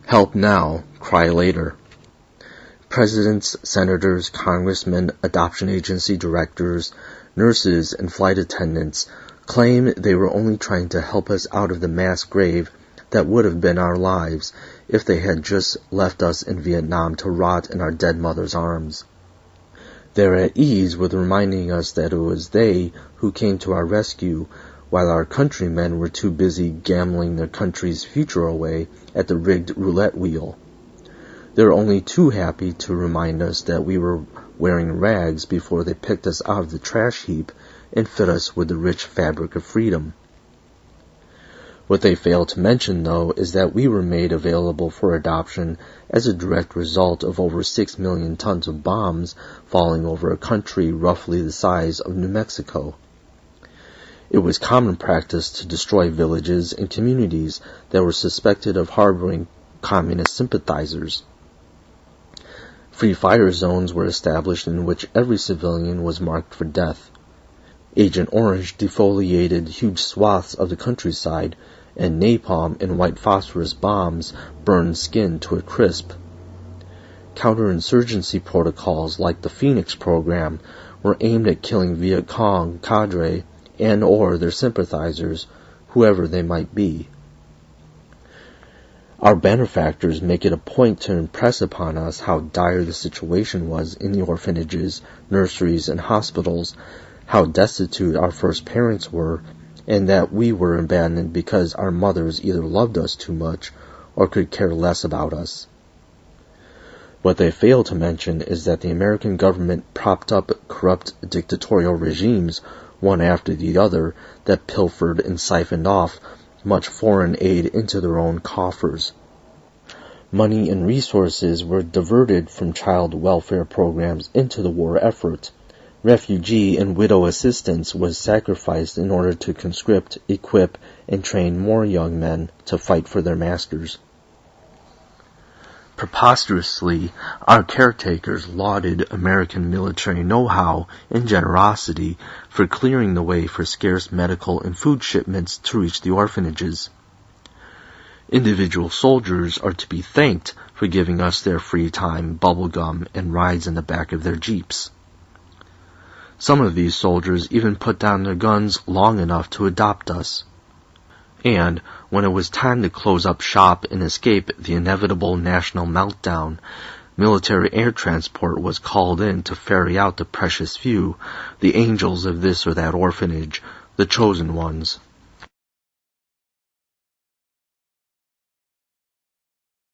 Help now, cry later. Presidents, senators, congressmen, adoption agency directors, nurses, and flight attendants claim they were only trying to help us out of the mass grave that would have been our lives if they had just left us in Vietnam to rot in our dead mother's arms. They're at ease with reminding us that it was they who came to our rescue while our countrymen were too busy gambling their country's future away at the rigged roulette wheel. They're only too happy to remind us that we were wearing rags before they picked us out of the trash heap and fit us with the rich fabric of freedom. What they fail to mention, though, is that we were made available for adoption as a direct result of over 6 million tons of bombs falling over a country roughly the size of New Mexico. It was common practice to destroy villages and communities that were suspected of harboring communist sympathizers. Free fire zones were established in which every civilian was marked for death. Agent Orange defoliated huge swaths of the countryside, and napalm and white phosphorus bombs burned skin to a crisp. Counterinsurgency protocols like the Phoenix program were aimed at killing Viet Cong cadre and or their sympathizers, whoever they might be. Our benefactors make it a point to impress upon us how dire the situation was in the orphanages, nurseries, and hospitals, how destitute our first parents were, and that we were abandoned because our mothers either loved us too much or could care less about us. What they fail to mention is that the American government propped up corrupt dictatorial regimes, one after the other, that pilfered and siphoned off much foreign aid into their own coffers. Money and resources were diverted from child welfare programs into the war effort. Refugee and widow assistance was sacrificed in order to conscript, equip, and train more young men to fight for their masters. Preposterously, our caretakers lauded American military know-how and generosity for clearing the way for scarce medical and food shipments to reach the orphanages. Individual soldiers are to be thanked for giving us their free time, bubble gum, and rides in the back of their jeeps. Some of these soldiers even put down their guns long enough to adopt us. And, when it was time to close up shop and escape the inevitable national meltdown, military air transport was called in to ferry out the precious few, the angels of this or that orphanage, the chosen ones.